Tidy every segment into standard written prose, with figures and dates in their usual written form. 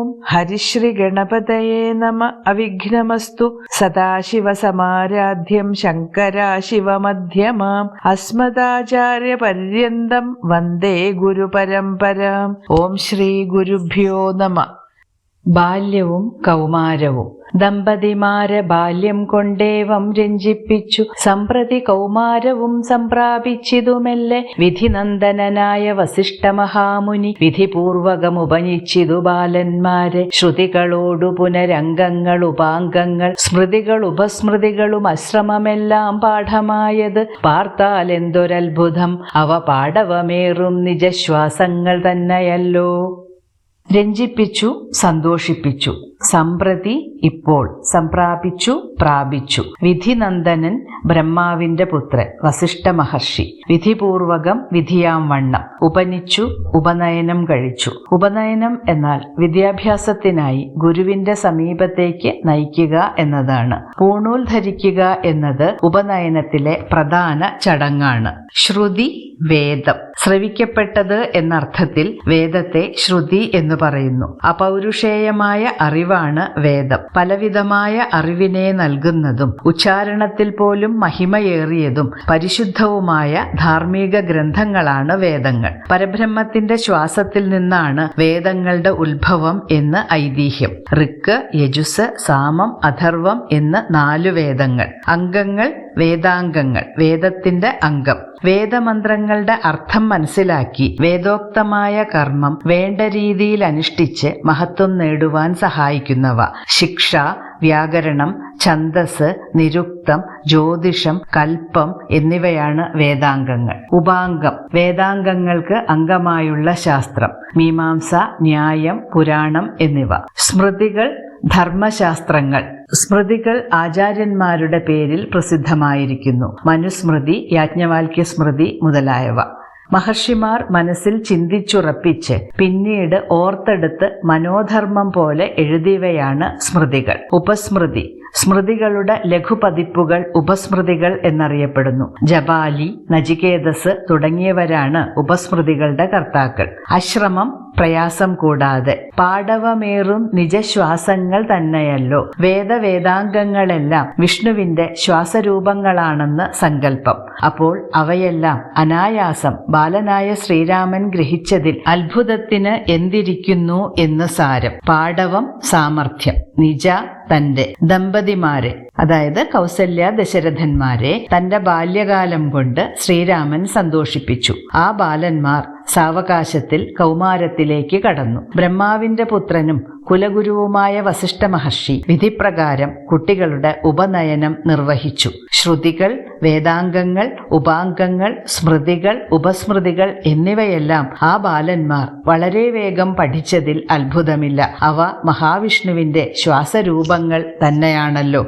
ഓം ഹരിശ്രീ ഗണപതയേ നമ. അവിഘ്നമസ്തു. സദാശിവസമാരാധ്യം ശങ്കരാശിവമധ്യമാം അസ്മദാചാര്യപര്യന്തം വന്ദേ ഗുരുപരമ്പരാം. ഓം ശ്രീ ഗുരുഭ്യോ നമ. ബാല്യവും കൗമാരവും. ദമ്പതിമാരെ ബാല്യം കൊണ്ടേവം രഞ്ജിപ്പിച്ചു, സമ്പ്രതി കൗമാരവും സംപ്രാപിച്ചിതുമെല്ലെ. വിധിനന്ദനായ വസിഷ്ഠമഹാമുനി വിധിപൂർവകമുപനിച്ചിതു ബാലന്മാരെ. ശ്രുതികളോടു പുനരംഗങ്ങൾ ഉപാംഗങ്ങൾ സ്മൃതികൾ ഉപസ്മൃതികളും അശ്രമമെല്ലാം പാഠമായത് പാർത്താൽ എന്തൊരത്ഭുതം. അവ പാടവമേറും നിജശ്വാസങ്ങൾ തന്നെയല്ലോ. രഞ്ജിപ്പിച്ചു, സന്തോഷിപ്പിച്ചു. സമ്പ്രതി ഇപ്പോൾ, സംപ്രാപിച്ചു, പ്രാപിച്ചു. വിധിനന്ദനൻ ബ്രഹ്മാവിന്റെ പുത്രൻ വസിഷ്ഠ മഹർഷി. വിധിപൂർവകം വിധിയാം വണ്ണം. ഉപനിച്ചു, ഉപനയനം കഴിച്ചു. ഉപനയനം എന്നാൽ വിദ്യാഭ്യാസത്തിനായി ഗുരുവിന്റെ സമീപത്തേക്ക് നയിക്കുക എന്നതാണ്. പൂണൂൽ ധരിക്കുക എന്നത് ഉപനയനത്തിലെ പ്രധാന ചടങ്ങാണ്. ശ്രുതി വേദം, ശ്രവിക്കപ്പെട്ടത് എന്നർത്ഥത്തിൽ വേദത്തെ ശ്രുതി എന്ന് പറയുന്നു. അപൗരുഷേയമായ അറിവാണ് വേദം. പലവിധമായ അറിവിനെ നൽകുന്നതും ഉച്ചാരണത്തിൽ പോലും മഹിമയേറിയതും പരിശുദ്ധവുമായ ധാർമ്മിക ഗ്രന്ഥങ്ങളാണ് വേദങ്ങൾ. പരബ്രഹ്മത്തിന്റെ ശ്വാസത്തിൽ നിന്നാണ് വേദങ്ങളുടെ ഉത്ഭവം എന്ന് ഐതിഹ്യം. ഋക്ക്, യജുസ്, സാമം, അഥർവം എന്ന് 4 വേദങ്ങൾ. അംഗങ്ങൾ വേദാംഗങ്ങൾ, വേദത്തിന്റെ അംഗം. വേദമന്ത്രങ്ങളുടെ അർത്ഥം മനസ്സിലാക്കി വേദോക്തമായ കർമ്മം വേണ്ട രീതിയിൽ അനുഷ്ഠിച്ച് മഹത്വം നേടുവാൻ സഹായിക്കുന്നവ. ശിക്ഷ, വ്യാകരണം, ഛന്ദസ്, നിരുക്തം, ജ്യോതിഷം, കൽപ്പം എന്നിവയാണ് വേദാംഗങ്ങൾ. ഉപാംഗം വേദാംഗങ്ങൾക്ക് അംഗമായുള്ള ശാസ്ത്രം. മീമാംസ, ന്യായം, പുരാണം എന്നിവ. സ്മൃതികൾ ധർമ്മശാസ്ത്രങ്ങൾ. സ്മൃതികൾ ആചാര്യന്മാരുടെ പേരിൽ പ്രസിദ്ധമായിരിക്കുന്നു. മനുസ്മൃതി, യാജ്ഞവൽക്യ സ്മൃതി മുതലായവ. മഹർഷിമാർ മനസ്സിൽ ചിന്തിച്ചുറപ്പിച്ച് പിന്നീട് ഓർത്തെടുത്ത് മനോധർമ്മം പോലെ എഴുതിയവയാണ് സ്മൃതികൾ. ഉപസ്മൃതി സ്മൃതികളുടെ ലഘുപതിപ്പുകൾ ഉപസ്മൃതികൾ എന്നറിയപ്പെടുന്നു. ജപാലി, നചികേതസ് തുടങ്ങിയവരാണ് ഉപസ്മൃതികളുടെ കർത്താക്കൾ. അശ്രമം പ്രയാസം കൂടാതെ പാടവമേറും നിജശ്വാസങ്ങൾ തന്നെയല്ലോ. വേദാംഗങ്ങളെല്ലാം വിഷ്ണുവിന്റെ ശ്വാസരൂപങ്ങളാണെന്ന് സങ്കല്പം. അപ്പോൾ അവയെല്ലാം അനായാസം ബാലനായ ശ്രീരാമൻ ഗ്രഹിച്ചതിൽ അത്ഭുതത്തിന് എന്തിരിക്കുന്നു എന്ന് സാരം. പാടവം സാമർഥ്യം, നിജ തന്റെ, ദമ്പതിമാരെ അതായത് കൗസല്യ ദശരഥന്മാരെ തന്റെ ബാല്യകാലം കൊണ്ട് ശ്രീരാമൻ സന്തോഷിപ്പിച്ചു. ആ ബാലന്മാർ സാവകാശത്തിൽ കൗമാരത്തിലേക്ക് കടന്നു. ബ്രഹ്മാവിന്റെ പുത്രനും കുലഗുരുവുമായ വസിഷ്ഠ മഹർഷി വിധിപ്രകാരം കുട്ടികളുടെ ഉപനയനം നിർവഹിച്ചു. ശ്രുതികൾ, വേദാംഗങ്ങൾ, ഉപാംഗങ്ങൾ, സ്മൃതികൾ, ഉപസ്മൃതികൾ എന്നിവയെല്ലാം ആ ബാലന്മാർ വളരെ വേഗം പഠിച്ചതിൽ അത്ഭുതമില്ല. അവ മഹാവിഷ്ണുവിന്റെ ശ്വാസരൂപങ്ങൾ തന്നെയാണല്ലോ.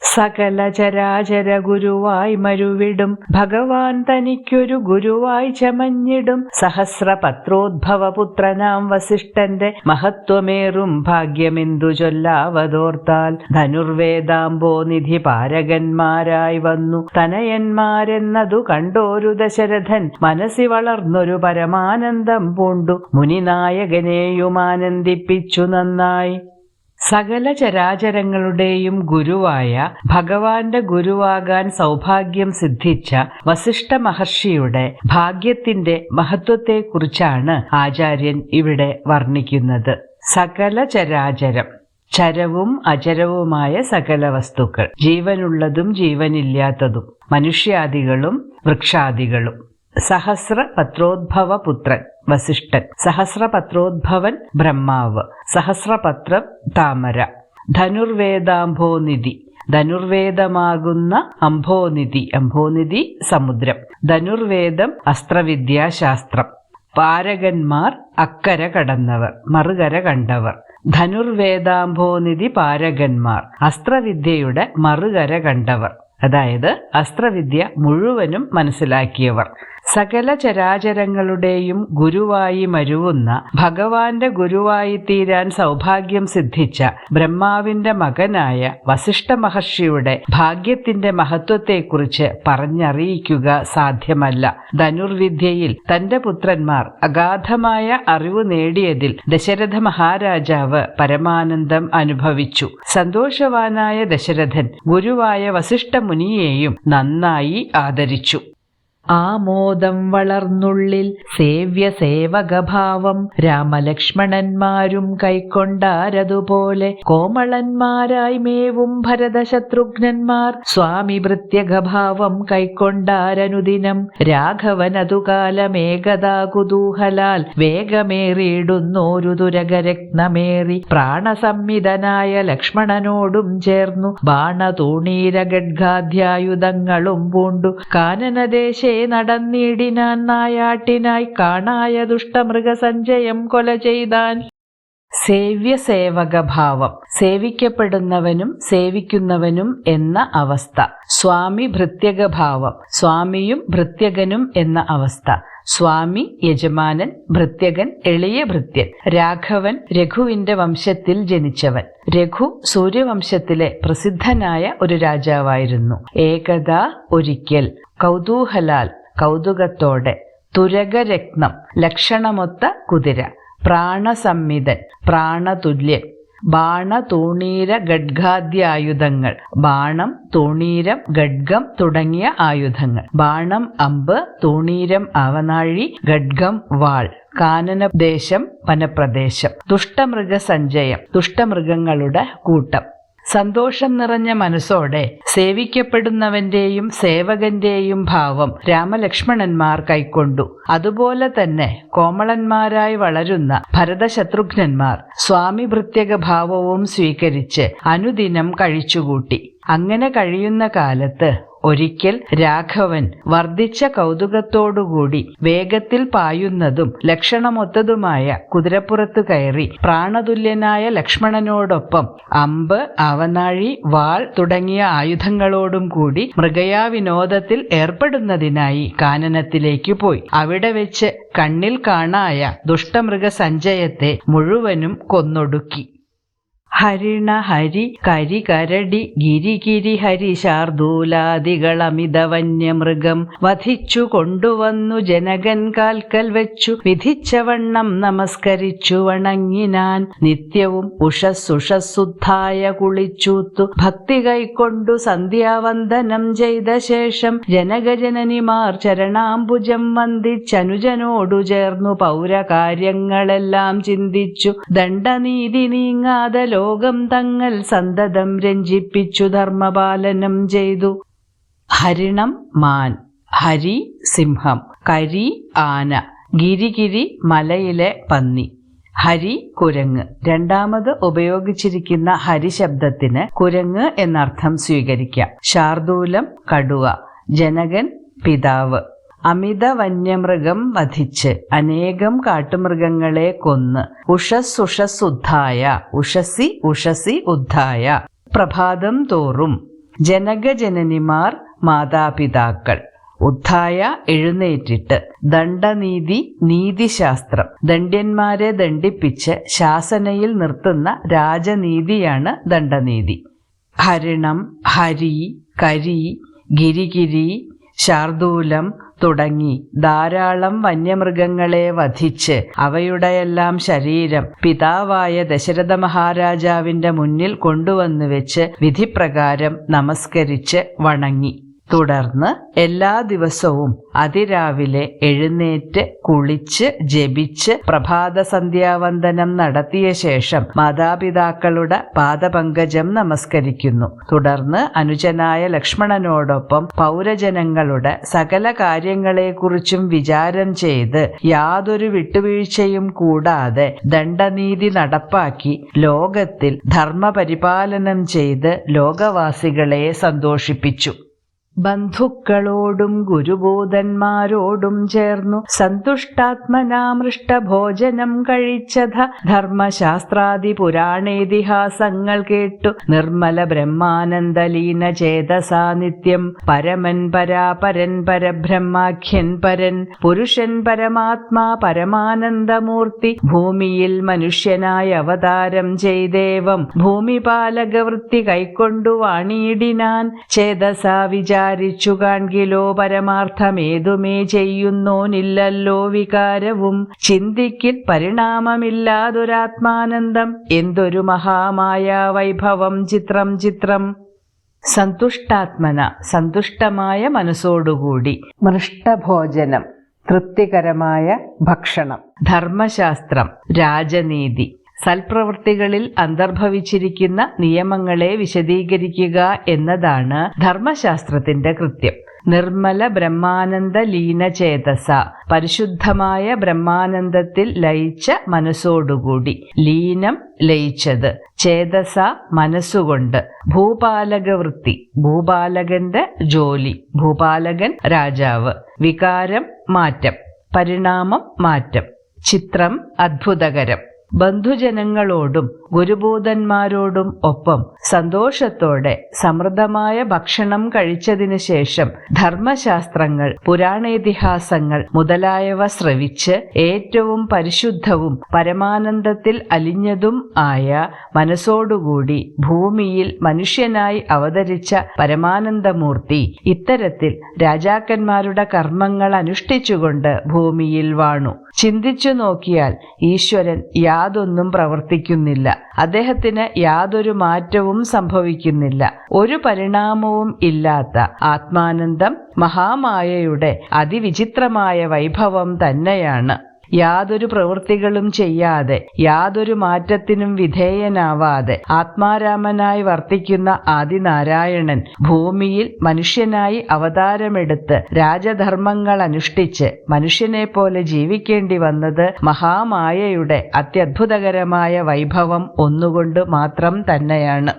സകല ചരാചര ഗുരുവായി മരുവിടും ഭഗവാൻ തനിക്കൊരു ഗുരുവായി ചമഞ്ഞിടും. സഹസ്രപത്രോദ്ഭവപുത്രനാം വസിഷ്ഠന്റെ മഹത്വമേറും ഭാഗ്യമെന്തു ചൊല്ലാവതോർത്താൽ. ധനുർവേദാംബോനിധി പാരകന്മാരായി വന്നു തനയന്മാരെന്നതു കണ്ടോരു ദശരഥൻ. മനസ്സി വളർന്നൊരു പരമാനന്ദം പൂണ്ടു മുനിനായകനെയും ആനന്ദിപ്പിച്ചു നന്നായി. സകല ചരാചരങ്ങളുടെയും ഗുരുവായ ഭഗവാന്റെ ഗുരുവാകാൻ സൗഭാഗ്യം സിദ്ധിച്ച വസിഷ്ഠ മഹർഷിയുടെ ഭാഗ്യത്തിന്റെ മഹത്വത്തെക്കുറിച്ചാണ് ആചാര്യൻ ഇവിടെ വർണ്ണിക്കുന്നത്. സകല ചരാചരം, ചരവും അചരവുമായ സകല വസ്തുക്കൾ, ജീവനുള്ളതും ജീവനില്ലാത്തതും, മനുഷ്യാദികളും വൃക്ഷാദികളും. സഹസ്രപത്രോദ്ഭവ പുത്രൻ വസിഷ്ഠൻ, സഹസ്രപത്രോദ്ഭവൻ ബ്രഹ്മാവ്, സഹസ്രപത്രം താമര. ധനുർവേദാംഭോനിധി, ധനുർവേദമാകുന്ന അംഭോനിധി, അംഭോനിധി സമുദ്രം. ധനുർവേദം അസ്ത്രവിദ്യാശാസ്ത്രം. പാരകന്മാർ അക്കര കടന്നവർ, മറുകര കണ്ടവർ. ധനുർവേദാംഭോനിധി പാരകന്മാർ, അസ്ത്രവിദ്യയുടെ മറുകര കണ്ടവർ, അതായത് അസ്ത്രവിദ്യ മുഴുവനും മനസ്സിലാക്കിയവർ. സകല ചരാചരങ്ങളുടെയും ഗുരുവായി മരുവുന്ന ഭഗവാന്റെ ഗുരുവായി തീരാൻ സൗഭാഗ്യം സിദ്ധിച്ച ബ്രഹ്മാവിന്റെ മകനായ വസിഷ്ഠ മഹർഷിയുടെ ഭാഗ്യത്തിന്റെ മഹത്വത്തെക്കുറിച്ച് പറഞ്ഞറിയിക്കുക സാധ്യമല്ല. ധനുർവിദ്യയിൽ തന്റെ പുത്രന്മാർ അഗാധമായ അറിവ് നേടിയതിൽ ദശരഥ മഹാരാജാവ് പരമാനന്ദം അനുഭവിച്ചു. സന്തോഷവാനായ ദശരഥൻ ഗുരുവായ വസിഷ്ഠ മുനിയെയും നന്നായി ആദരിച്ചു. ആമോദം വളർന്നുള്ളിൽ സേവ്യ സേവകഭാവം രാമലക്ഷ്മണന്മാരും കൈക്കൊണ്ടാരതുപോലെ കോമളന്മാരായി മേവും ഭരതശത്രുഘ്നന്മാർ സ്വാമി ഭൃത്യഗഭാവം കൈക്കൊണ്ടാരനുദിനം. രാഘവനതുകാലമേകദാ കുതൂഹലാൽ വേഗമേറിയിടുന്നോരു തുരകരത്നമേറി പ്രാണസംമിതനായ ലക്ഷ്മണനോടും ചേർന്നു ബാണതൂണീരഗഡ്ഗാധ്യായുധങ്ങളും പൂണ്ടു കാനനദേശേ നടന്നിടിനാൻ. നായാട്ടിനായി കാണായ ദുഷ്ടമൃഗസഞ്ചയം കൊല ചെയ്താൻ. സേവ്യസേവകഭാവം, സേവിക്കപ്പെടുന്നവനും സേവിക്കുന്നവനും എന്ന അവസ്ഥ. സ്വാമി ഭൃത്യകഭാവം, സ്വാമിയും ഭൃത്യകനും എന്ന അവസ്ഥ. സ്വാമി യജമാനൻ, ഭൃത്യകൻ എളിയ ഭൃത്യൻ. രാഘവൻ രഘുവിന്റെ വംശത്തിൽ ജനിച്ചവൻ. രഘു സൂര്യവംശത്തിലെ പ്രസിദ്ധനായ ഒരു രാജാവായിരുന്നു. ഏകദാ ഒരിക്കൽ, കൗതൂഹലാൽ കൗതുകത്തോടെ, തുരകരത്നം ലക്ഷണമൊത്ത കുതിര, പ്രാണസംമിതൻ പ്രാണതുല്യൻ, ബാണതൂണീര ഗഡ്ഗാദ്യായുധങ്ങൾ, ബാണം തൂണീരം ഗഡ്ഗം തുടങ്ങിയ ആയുധങ്ങൾ. ബാണം അമ്പ്, തൂണീരം ആവനാഴി, ഗഡ്ഗം വാൾ. കാനനദേശം വനപ്രദേശം. ദുഷ്ടമൃഗസഞ്ചയം, ദുഷ്ടമൃഗങ്ങളുടെ കൂട്ടം. സന്തോഷം നിറഞ്ഞ മനസ്സോടെ സേവിക്കപ്പെടുന്നവന്റെയും സേവകന്റെയും ഭാവം രാമലക്ഷ്മണന്മാർ കൈക്കൊണ്ടു. അതുപോലെ തന്നെ കോമളന്മാരായി വളരുന്ന ഭരതശത്രുഘ്നന്മാർ സ്വാമി ഭൃത്യക ഭാവവും സ്വീകരിച്ച് അനുദിനം കഴിച്ചുകൂട്ടി. അങ്ങനെ കഴിയുന്ന കാലത്ത് ഒരിക്കൽ രാഘവൻ വർദ്ധിച്ച കൗതുകത്തോടുകൂടി വേഗത്തിൽ പായുന്നതും ലക്ഷണമൊത്തതുമായ കുതിരപ്പുറത്തു കയറി പ്രാണതുല്യനായ ലക്ഷ്മണനോടൊപ്പം അമ്പ്, അവനാഴി, വാൾ തുടങ്ങിയ ആയുധങ്ങളോടും കൂടി മൃഗയാവിനോദത്തിൽ ഏർപ്പെടുന്നതിനായി കാനനത്തിലേക്ക് പോയി. അവിടെ വെച്ച് കണ്ണിൽ കാണായ ദുഷ്ടമൃഗസഞ്ചയത്തെ മുഴുവനും കൊന്നൊടുക്കി. ഹരിണ ഹരി കരി കരടി ഗിരിഗിരി ഹരി ശാർദൂലാദികളമിത വന്യമൃഗം വധിച്ചു കൊണ്ടുവന്നു ജനകൻ കാൽക്കൽ വെച്ചു വിധിച്ചവണ്ണം നമസ്കരിച്ചു വണങ്ങിനാൻ. നിത്യവും ഉഷസ്സുഷസ്സുദ്ധായ കുളിച്ചൂത്തു ഭക്തി കൈക്കൊണ്ടു സന്ധ്യാവന്ദനം ചെയ്ത ശേഷം ജനകജനനിമാർ ചരണാംബുജം വന്ദിച്ചനുജനോടു ചേർന്നു പൗരകാര്യങ്ങളെല്ലാം ചിന്തിച്ചു. ദണ്ഡനീതി നീങ്ങാതെ ലോകം തങ്ങൾ സന്തതം രഞ്ജിപ്പിച്ചു ധർമ്മപാലനം ചെയ്തു. ഹരിണം മാൻ, ഹരി സിംഹം, കരി ആന, ഗിരിഗിരി മലയിലെ പന്നി, ഹരി കുരങ്ങ്. രണ്ടാമത് ഉപയോഗിച്ചിരിക്കുന്ന ഹരി ശബ്ദത്തിന് കുരങ്ങ് എന്നർത്ഥം സ്വീകരിക്കാം. ശാർദൂലം കടുവ, ജനകൻ പിതാവ്. അമിത വന്യമൃഗം വധിച്ച് അനേകം കാട്ടുമൃഗങ്ങളെ കൊന്ന്. ഉഷസ്സുഷസ്സുദ്ധായ, ഉഷസി ഉഷസി ഉദ്ധായ, പ്രഭാതം തോറും. ജനകജനനിമാർ മാതാപിതാക്കൾ. ഉദ്ധായ എഴുന്നേറ്റിട്ട്. ദണ്ഡനീതി നീതിശാസ്ത്രം, ദണ്ഡ്യന്മാരെ ദണ്ഡിപ്പിച്ച് ശാസനയിൽ നിർത്തുന്ന രാജനീതിയാണ് ദണ്ഡനീതി. ഹരിണം, ഹരി, കരി, ഗിരിഗിരി, ശാർദൂലം തുടങ്ങി ധാരാളം വന്യമൃഗങ്ങളെ വധിച്ച് അവയുടെയെല്ലാം ശരീരം പിതാവായ ദശരഥ മഹാരാജാവിന്റെ മുന്നിൽ കൊണ്ടുവന്നു വെച്ച് വിധിപ്രകാരം നമസ്കരിച്ച് വണങ്ങി. തുടർന്ന് എല്ലാ ദിവസവും അതിരാവിലെ എഴുന്നേറ്റ് കുളിച്ച് ജപിച്ച് പ്രഭാത സന്ധ്യാവന്ദനം നടത്തിയ ശേഷം മാതാപിതാക്കളുടെ പാദപങ്കജം നമസ്കരിക്കുന്നു. തുടർന്ന് അനുജനായ ലക്ഷ്മണനോടൊപ്പം പൗരജനങ്ങളുടെ സകല കാര്യങ്ങളെക്കുറിച്ചും വിചാരം ചെയ്ത് യാതൊരു വിട്ടുവീഴ്ചയും കൂടാതെ ദണ്ഡനീതി നടപ്പാക്കി ലോകത്തിൽ ധർമ്മപരിപാലനം ചെയ്ത് ലോകവാസികളെ സന്തോഷിപ്പിച്ചു. ബന്ധുക്കളോടും ഗുരുബോധന്മാരോടും ചേർന്നു സന്തുഷ്ടാത്മനാമൃഷ്ടഭോജനം കഴിച്ചത ധർമ്മശാസ്ത്രാദി പുരാണേതിഹാസങ്ങൾ കേട്ടു നിർമ്മല ബ്രഹ്മാനന്ദലീന ചേതസാ നിത്യം പരമൻ പരാപരൻ പരബ്രഹ്മാഖ്യൻ പരൻ പുരുഷൻ പരമാത്മാ പരമാനന്ദമൂർത്തി ഭൂമിയിൽ മനുഷ്യനായി അവതാരം ചെയ്ദേവം ഭൂമിപാലകവൃത്തി കൈക്കൊണ്ടു വാണിയിടിനാൻ ചേതസാ വിചാരിച്ചു കാൺകിലോ പരമാർത്ഥമേതുമേ ചെയ്യുന്നോനില്ലല്ലോ വികാരവും ചിന്തിക്കിൽ പരിണാമമില്ലാതൊരാത്മാനന്ദം എന്തൊരു മഹാമായ വൈഭവം ചിത്രം ചിത്രം. സന്തുഷ്ടാത്മന സന്തുഷ്ടമായ മനസ്സോടുകൂടി, മൃഷ്ടഭോജനം തൃപ്തികരമായ ഭക്ഷണം, ധർമ്മശാസ്ത്രം രാജനീതി സൽപ്രവൃത്തികളിൽ അന്തർഭവിച്ചിരിക്കുന്ന നിയമങ്ങളെ വിശദീകരിക്കുക എന്നതാണ് ധർമ്മശാസ്ത്രത്തിന്റെ കൃത്യം. നിർമ്മല ബ്രഹ്മാനന്ദ ലീനചേതസ പരിശുദ്ധമായ ബ്രഹ്മാനന്ദത്തിൽ ലയിച്ച മനസ്സോടുകൂടി, ലീനം ലയിച്ചത്, ചേതസ മനസ്സുകൊണ്ട്, ഭൂപാലകവൃത്തി ഭൂപാലകന്റെ ജോലി, ഭൂപാലകൻ രാജാവ്, വികാരം മാറ്റം, പരിണാമം മാറ്റം, ചിത്രം അദ്ഭുതകരം. ബന്ധുജനങ്ങളോടും ഗുരുബോധന്മാരോടും ഒപ്പം സന്തോഷത്തോടെ സമൃദ്ധമായ ഭക്ഷണം കഴിച്ചതിനു ശേഷം ധർമ്മശാസ്ത്രങ്ങൾ പുരാണേതിഹാസങ്ങൾ മുതലായവ ശ്രവിച്ച് ഏറ്റവും പരിശുദ്ധവും പരമാനന്ദത്തിൽ അലിഞ്ഞതും ആയ മനസ്സോടുകൂടി ഭൂമിയിൽ മനുഷ്യനായി അവതരിച്ച പരമാനന്ദമൂർത്തി ഇത്തരത്തിൽ രാജാക്കന്മാരുടെ കർമ്മങ്ങൾ അനുഷ്ഠിച്ചുകൊണ്ട് ഭൂമിയിൽ വാണു. ചിന്തിച്ചു നോക്കിയാൽ ഈശ്വരൻ യാതൊന്നും പ്രവർത്തിക്കുന്നില്ല. അദ്ദേഹത്തിന് യാതൊരു മാറ്റവും സംഭവിക്കുന്നില്ല. ഒരു പരിണാമവും ഇല്ലാത്ത ആത്മാനന്ദം മഹാമായയുടെ അതിവിചിത്രമായ വൈഭവം തന്നെയാണ്. യാതൊരു പ്രവൃത്തികളും ചെയ്യാതെ യാതൊരു മാറ്റത്തിനും വിധേയനാവാതെ ആത്മാരാമനായി വർത്തിക്കുന്ന ആദിനാരായണൻ ഭൂമിയിൽ മനുഷ്യനായി അവതാരമെടുത്ത് രാജധർമ്മങ്ങൾ അനുഷ്ഠിച്ച് മനുഷ്യനെ പോലെ ജീവിക്കേണ്ടി വന്നത് മഹാമായയുടെ അത്യത്ഭുതകരമായ വൈഭവം ഒന്നുകൊണ്ട് മാത്രം തന്നെയാണ്.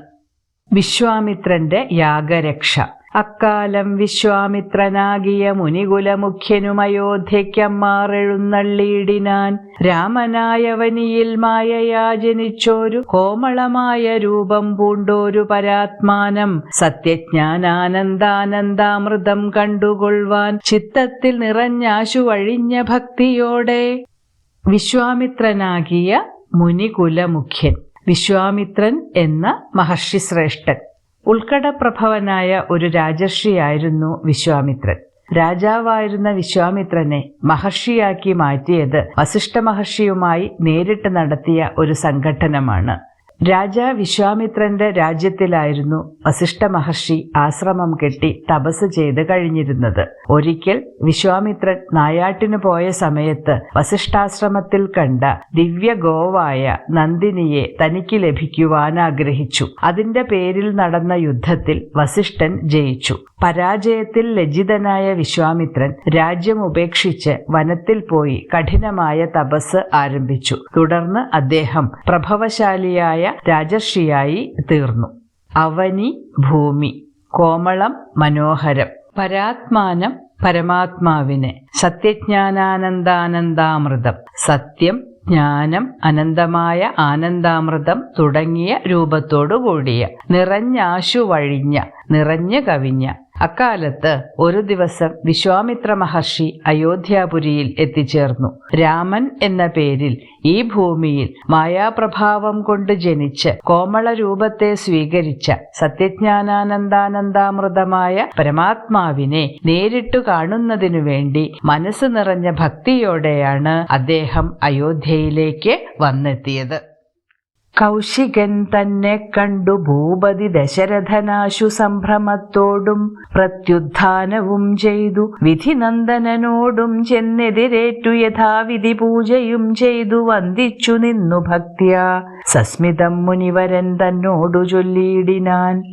വിശ്വാമിത്രന്റെ യാഗരക്ഷ. അക്കാലം വിശ്വാമിത്രനാകിയ മുനികുലമുഖ്യനും അയോധ്യയ്ക്കമ്മാറെഴുന്നള്ളിയിടിനാൻ. രാമനായവനിയിൽ മായയാ ജനിച്ചോരു കോമളമായ രൂപം പൂണ്ടോരു പരാത്മാനം സത്യജ്ഞാനാനന്ദാനന്ദാമൃതം കണ്ടുകൊള്ളുവാൻ ചിത്തത്തിൽ നിറഞ്ഞാശു വഴിഞ്ഞ ഭക്തിയോടെ. വിശ്വാമിത്രനാകിയ മുനികുലമുഖ്യൻ. വിശ്വാമിത്രൻ എന്ന മഹർഷി ശ്രേഷ്ഠൻ. ഉൾക്കടപ്രഭവനായ ഒരു രാജർഷിയായിരുന്നു വിശ്വാമിത്രൻ. രാജാവായിരുന്ന വിശ്വാമിത്രനെ മഹർഷിയാക്കി മാറ്റിയത് വസിഷ്ഠ മഹർഷിയുമായി നേരിട്ട് നടത്തിയ ഒരു സംഘട്ടനമാണ്. രാജാ വിശ്വാമിത്രന്റെ രാജ്യത്തിലായിരുന്നു വസിഷ്ഠ മഹർഷി ആശ്രമം കെട്ടി തപസ് ചെയ്ത് കഴിഞ്ഞിരുന്നത്. ഒരിക്കൽ വിശ്വാമിത്രൻ നായാട്ടിനു പോയ സമയത്ത് വസിഷ്ഠാശ്രമത്തിൽ കണ്ട ദിവ്യ ഗോവായ നന്ദിനിയെ തനിക്ക് ലഭിക്കുവാൻ ആഗ്രഹിച്ചു. അതിന്റെ പേരിൽ നടന്ന യുദ്ധത്തിൽ വസിഷ്ഠൻ ജയിച്ചു. പരാജയത്തിൽ ലജ്ജിതനായ വിശ്വാമിത്രൻ രാജ്യം ഉപേക്ഷിച്ച് വനത്തിൽ പോയി കഠിനമായ തപസ് ആരംഭിച്ചു. തുടർന്ന് അദ്ദേഹം പ്രഭവശാലിയായ രാജർഷിയായി തീർന്നു. അവനി ഭൂമി, കോമളം മനോഹരം, പരാത്മാനം പരമാത്മാവിനെ, സത്യജ്ഞാനാനന്ദാനന്ദാമൃതം സത്യം ജ്ഞാനം അനന്തമായ ആനന്ദാമൃതം തുടങ്ങിയ രൂപത്തോടുകൂടിയ, നിറഞ്ഞാശു വഴിഞ്ഞ, നിറഞ്ഞു കവിഞ്ഞ. അക്കാലത്ത് ഒരു ദിവസം വിശ്വാമിത്ര മഹർഷി അയോധ്യാപുരിയിൽ എത്തിച്ചേർന്നു. രാമൻ എന്ന പേരിൽ ഈ ഭൂമിയിൽ മായാപ്രഭാവം കൊണ്ട് ജനിച്ച് കോമള രൂപത്തെ സ്വീകരിച്ച സത്യജ്ഞാനാനന്ദാനന്ദാമൃതമായ പരമാത്മാവിനെ നേരിട്ടു കാണുന്നതിനു വേണ്ടി മനസ്സ് നിറഞ്ഞ ഭക്തിയോടെയാണ് അദ്ദേഹം അയോധ്യയിലേക്ക് വന്നെത്തിയത്. കൗശികൻ തന്നെ കണ്ടു ഭൂപതി ദശരഥനാശു സംഭ്രമത്തോടും പ്രത്യുത്ഥാനവും ചെയ്തു. വിധിനന്ദനനോടും ചെന്നെതിരേറ്റു യഥാവിധി പൂജയും ചെയ്തു വന്ദിച്ചു നിന്നു ഭക്ത്യാ. സസ്മിതം മുനിവരൻ തന്നോടു ചൊല്ലിയിടിനാൻ.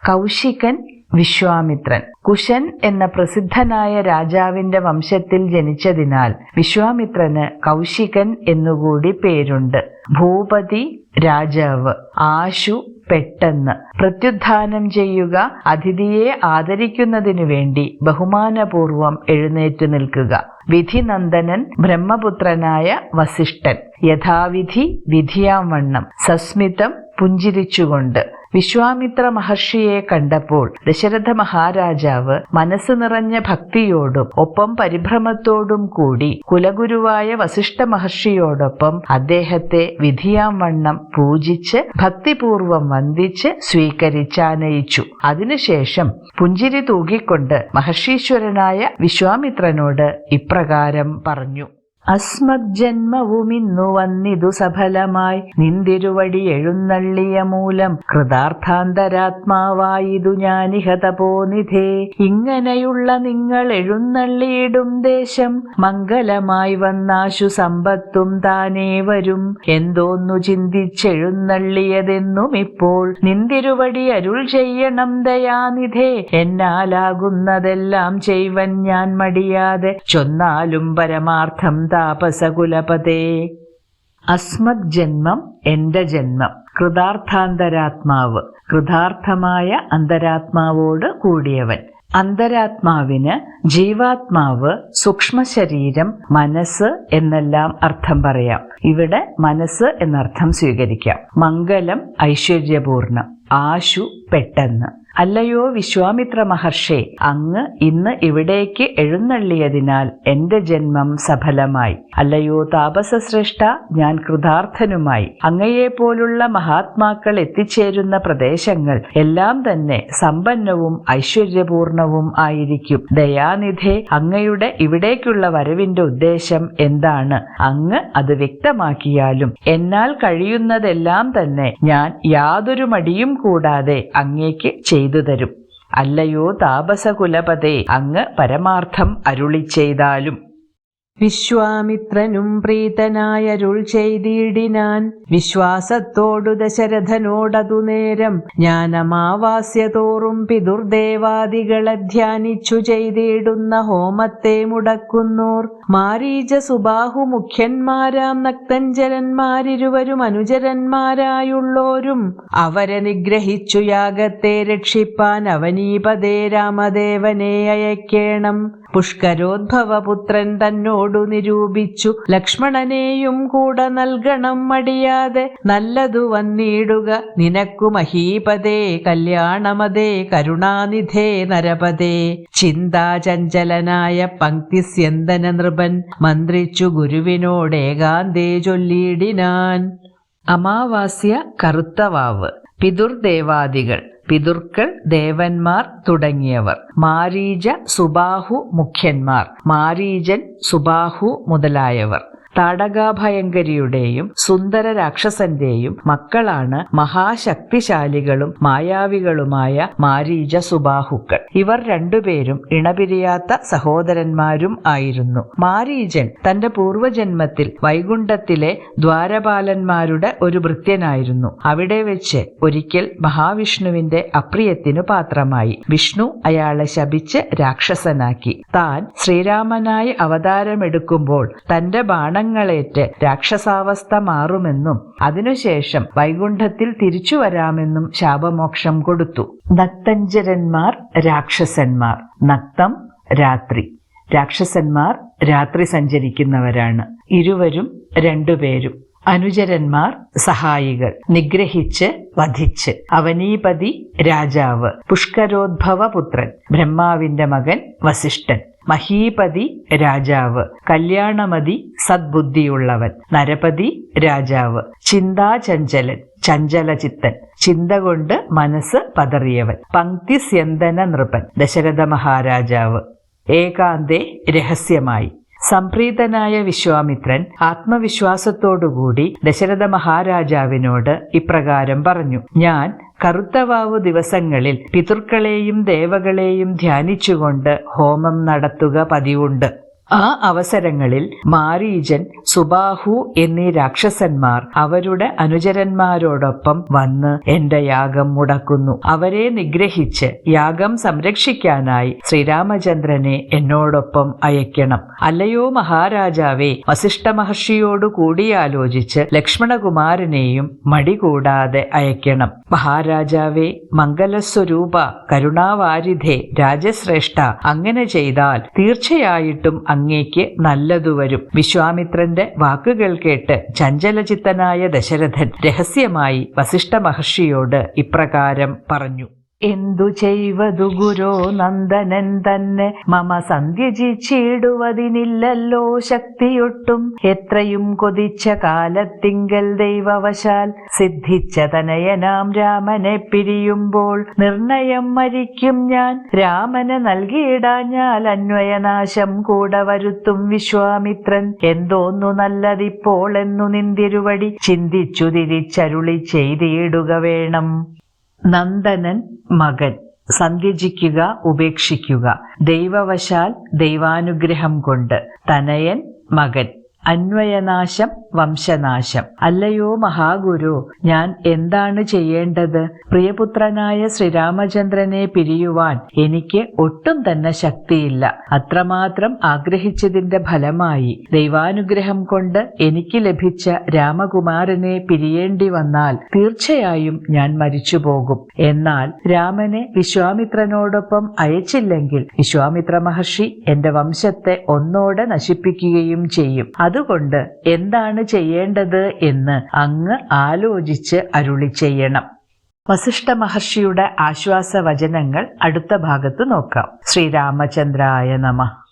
കൗശികൻ വിശ്വാമിത്രൻ. കുശൻ എന്ന പ്രസിദ്ധനായ രാജാവിന്റെ വംശത്തിൽ ജനിച്ചതിനാൽ വിശ്വാമിത്രന് കൗശികൻ എന്നുകൂടി പേരുണ്ട്. ഭൂപതി രാജാവ്, ആശു പെട്ടെന്ന്. പ്രത്യുത്ഥാനം ചെയ്യുക, അതിഥിയെ ആദരിക്കുന്നതിനു വേണ്ടി ബഹുമാനപൂർവം എഴുന്നേറ്റ് നിൽക്കുക. വിധിനന്ദനൻ ബ്രഹ്മപുത്രനായ വസിഷ്ഠൻ യഥാവിധി വിധിയാം വണ്ണം സസ്മിതം പുഞ്ചിരിച്ചുകൊണ്ട് വിശ്വാമിത്ര മഹർഷിയെ കണ്ടപ്പോൾ ദശരഥ മഹാരാജാവ് മനസ്സ് നിറഞ്ഞ ഭക്തിയോടും ഒപ്പം പരിഭ്രമത്തോടും കൂടി കുലഗുരുവായ വസിഷ്ഠ മഹർഷിയോടൊപ്പം അദ്ദേഹത്തെ വിധിയാം വണ്ണം പൂജിച്ച് ഭക്തിപൂർവം വന്ദിച്ച് സ്വീകരിച്ചാനയിച്ചു. അതിനുശേഷം പുഞ്ചിരി തൂകിക്കൊണ്ട് മഹർഷീശ്വരനായ വിശ്വാമിത്രനോട് ഇപ്രകാരം പറഞ്ഞു: അസ്മജ്ജന്മവുമിന്നു വന്നിതു സഫലമായി നിന്തിരുവടി എഴുന്നള്ളിയ മൂലം കൃതാർത്ഥാന്തരാത്മാവായിതു ഞാനിഹ തപോനിധേ. ഇങ്ങനെയുള്ള നിങ്ങൾ എഴുന്നള്ളിയിടും ദേശം മംഗലമായി വന്നാശു സമ്പത്തും താനേ വരും. എന്തോന്നു ചിന്തിച്ചെഴുന്നള്ളിയതെന്നും ഇപ്പോൾ നിന്തിരുവടി അരുൾ ചെയ്യണം ദയാനിധേ. എന്നാലാകുന്നതെല്ലാം ചെയ്വൻ ഞാൻ മടിയാതെ ചൊന്നാലും പരമാർത്ഥം താപസകുലപതേ. അസ്മത് ജന്മം, എന്റെ ജന്മം. കൃതാർത്ഥാന്തരാത്മാവ്, കൃതാർത്ഥമായ അന്തരാത്മാവോട് കൂടിയവൻ. അന്തരാത്മാവിന് ജീവാത്മാവ്, സൂക്ഷ്മശരീരം, മനസ്സ് എന്നെല്ലാം അർത്ഥം പറയാം. ഇവിടെ മനസ്സ് എന്നർത്ഥം സ്വീകരിക്കാം. മംഗലം, ഐശ്വര്യപൂർണം. ആശു, പെട്ടെന്ന്. അല്ലയോ വിശ്വാമിത്ര മഹർഷേ, അങ്ങ് ഇന്ന് ഇവിടേക്ക് എഴുന്നള്ളിയതിനാൽ എന്റെ ജന്മം സഫലമായി. അല്ലയോ താപസശ്രേഷ്ഠ, ഞാൻ കൃതാർത്ഥനുമായി. അങ്ങയെപ്പോലുള്ള മഹാത്മാക്കൾ എത്തിച്ചേരുന്ന പ്രദേശങ്ങൾ എല്ലാം തന്നെ സമ്പന്നവും ഐശ്വര്യപൂർണവും ആയിരിക്കും. ദയാനിധേ, അങ്ങയുടെ ഇവിടേക്കുള്ള വരവിന്റെ ഉദ്ദേശം എന്താണ്? അങ്ങ് അത് വ്യക്തമാക്കിയാലും എന്നാൽ കഴിയുന്നതെല്ലാം തന്നെ ഞാൻ യാതൊരു മടിയും കൂടാതെ അങ്ങേക്ക് ചെയ്തു തരും. അല്ലയോ താപസകുലപതേ, അങ്ങ് പരമാർത്ഥം അരുളി ചെയ്താലും. വിശ്വാമിത്രനും പ്രീതനായരുൾ ചെയ്തിടിനാൻ വിശ്വാസത്തോടു ദശരഥനോടതു നേരം. ജ്ഞാനമാവാസ്യ തോറും പിതൃദേവാദികളെ ധ്യാനിച്ചു ചെയ്തിടുന്ന ഹോമത്തെ മുടക്കുന്നോർ മാരീച സുബാഹു മുഖ്യന്മാരാം നക്തഞ്ജലന്മാരിരുവരും അനുചരന്മാരായുള്ളോരും അവരെ നിഗ്രഹിച്ചു യാഗത്തെ രക്ഷിപ്പാൻ അവനീപതേ രാമദേവനെ അയക്കേണം. പുഷ്കരോദ്ഭവപുത്രൻ തന്നോടു നിരൂപിച്ചു ലക്ഷ്മണനെയും കൂടെ നൽകണം മടിയാതെ. നല്ലതു വന്നിടുക നിനക്കു മഹീപതേ, കല്യാണമതേ കരുണാനിധേ നരപതേ. ചിന്താചഞ്ചലനായ പങ്ക്തിസ്യന്തന നൃപൻ മന്ത്രിച്ചു ഗുരുവിനോടേകാന്തേ ചൊല്ലിയിടിനാൻ. അമാവാസ്യ, കറുത്തവാവ്. പിതൃദേവാദികൾ, പിതൃക്കൾ, ദേവന്മാർ തുടങ്ങിയവർ. മാരീച സുബാഹു മുഖ്യന്മാർ, മാരീചൻ, സുബാഹു മുതലായവർ. താടകാഭയങ്കരിയുടെയും സുന്ദര രാക്ഷസന്റെയും മക്കളാണ് മഹാശക്തിശാലികളും മായാവികളുമായ മാരീച സുബാഹുക്കൾ. ഇവർ രണ്ടുപേരും ഇണപിരിയാത്ത സഹോദരന്മാരും ആയിരുന്നു. മാരീചൻ തന്റെ പൂർവജന്മത്തിൽ വൈകുണ്ഠത്തിലെ ദ്വാരപാലന്മാരുടെ ഒരു ഭൃത്യനായിരുന്നു. അവിടെ വെച്ച് ഒരിക്കൽ മഹാവിഷ്ണുവിന്റെ അപ്രിയത്തിനു പാത്രമായി. വിഷ്ണു അയാളെ ശപിച്ച് രാക്ഷസനാക്കി. താൻ ശ്രീരാമനായി അവതാരമെടുക്കുമ്പോൾ തന്റെ ങ്ങളേറ്റ് രാക്ഷസാവസ്ഥ മാറുമെന്നും അതിനുശേഷം വൈകുണ്ഠത്തിൽ തിരിച്ചു വരാമെന്നും ശാപമോക്ഷം കൊടുത്തു. നക്തഞ്ജരന്മാർ, രാക്ഷസന്മാർ. നക്തം രാത്രി, രാക്ഷസന്മാർ രാത്രി സഞ്ചരിക്കുന്നവരാണ്. ഇരുവരും രണ്ടുപേരും. അനുചരന്മാർ സഹായികൾ. നിഗ്രഹിച്ച് വധിച്ച്. അവനീപതി രാജാവ്, പുഷ്കരോദ്ഭവപുത്രൻ ബ്രഹ്മാവിന്റെ മകൻ വസിഷ്ഠൻ. മഹീപതി രാജാവ്, കല്യാണമതി സദ്ബുദ്ധിയുള്ളവൻ. നരപതി രാജാവ്, ചിന്താചഞ്ചലൻ ചഞ്ചലചിത്തൻ, ചിന്ത കൊണ്ട് മനസ്സ് പതറിയവൻ. പങ്ക്തിസ്യന്തന നൃപൻ, ദശരഥ മഹാരാജാവ്. ഏകാന്തേ, രഹസ്യമായി. സംപ്രീതനായ വിശ്വാമിത്രൻ ആത്മവിശ്വാസത്തോടുകൂടി ദശരഥ മഹാരാജാവിനോട് ഇപ്രകാരം പറഞ്ഞു: ഞാൻ കറുത്തവാവു ദിവസങ്ങളിൽ പിതൃക്കളെയും ദേവകളെയും ധ്യാനിച്ചുകൊണ്ട് ഹോമം നടത്തുക പതിവുണ്ട്. ആ അവസരങ്ങളിൽ മാരീചൻ, സുബാഹു എന്നീ രാക്ഷസന്മാർ അവരുടെ അനുചരന്മാരോടൊപ്പം വന്ന് എന്റെ യാഗം മുടക്കുന്നു. അവരെ നിഗ്രഹിച്ച് യാഗം സംരക്ഷിക്കാനായി ശ്രീരാമചന്ദ്രനെ എന്നോടൊപ്പം അയക്കണം. അല്ലയോ മഹാരാജാവേ, വസിഷ്ഠ മഹർഷിയോട് കൂടിയാലോചിച്ച് ലക്ഷ്മണകുമാരനെയും മടികൂടാതെ അയക്കണം. മഹാരാജാവേ, മംഗലസ്വരൂപ, കരുണാവാരിധേ, രാജശ്രേഷ്ഠ, അങ്ങനെ ചെയ്താൽ തീർച്ചയായിട്ടും അങ്ങേക്ക് നല്ലതു വരും. വിശ്വാമിത്രന്റെ വാക്കുകൾ കേട്ട് ചഞ്ചലചിത്തനായ ദശരഥൻ രഹസ്യമായി വസിഷ്ഠ മഹർഷിയോട് ഇപ്രകാരം പറഞ്ഞു. എന്തു ചെയ്വതു ഗുരോ നന്ദനൻ തന്നെ മമ സന്ധ്യജിച്ചിടുവതിനില്ലല്ലോ ശക്തിയൊട്ടും. എത്രയും കൊതിച്ച കാലത്തിങ്കൽ ദൈവവശാൽ സിദ്ധിച്ച തനയനാം രാമനെ പിരിയുമ്പോൾ നിർണയം മരിക്കും ഞാൻ. രാമന് നൽകിയിടാഞ്ഞാൽ അന്വയനാശം കൂടെ വരുത്തും വിശ്വാമിത്രൻ. എന്തോന്നു നല്ലതിപ്പോൾ എന്നു നിന്തിരുവടി ചിന്തിച്ചു തിരിച്ചരുളി ചെയ്തിടുക വേണം. നന്ദനൻ മകൻ, സന്ധ്യജിക്കുക, ഉപേക്ഷിക്കുക. ദൈവവശാൽ, ദൈവാനുഗ്രഹം കൊണ്ട്. തനയൻ മകൻ, അന്വയനാശം, വംശനാശം. അല്ലയോ മഹാഗുരു, ഞാൻ എന്താണ് ചെയ്യേണ്ടത്? പ്രിയപുത്രനായ ശ്രീരാമചന്ദ്രനെ പിരിയുവാൻ എനിക്ക് ഒട്ടും തന്നെ ശക്തിയില്ല. അത്രമാത്രം ആഗ്രഹിച്ചതിന്റെ ഫലമായി ദൈവാനുഗ്രഹം കൊണ്ട് എനിക്ക് ലഭിച്ച രാമകുമാരനെ പിരിയേണ്ടി വന്നാൽ തീർച്ചയായും ഞാൻ മരിച്ചുപോകും. എന്നാൽ രാമനെ വിശ്വാമിത്രനോടൊപ്പം അയച്ചില്ലെങ്കിൽ വിശ്വാമിത്ര മഹർഷി എന്റെ വംശത്തെ ഒന്നോടെ നശിപ്പിക്കുകയും ചെയ്യും. അതുകൊണ്ട് എന്താണ് ചെയ്യേണ്ടത് എന്ന് അങ്ങ് ആലോചിച്ച് അരുളി ചെയ്യണം. വസിഷ്ഠ മഹർഷിയുടെ ആശ്വാസവചനങ്ങൾ അടുത്ത ഭാഗത്ത് നോക്കാം. ശ്രീരാമചന്ദ്രായ നമഃ.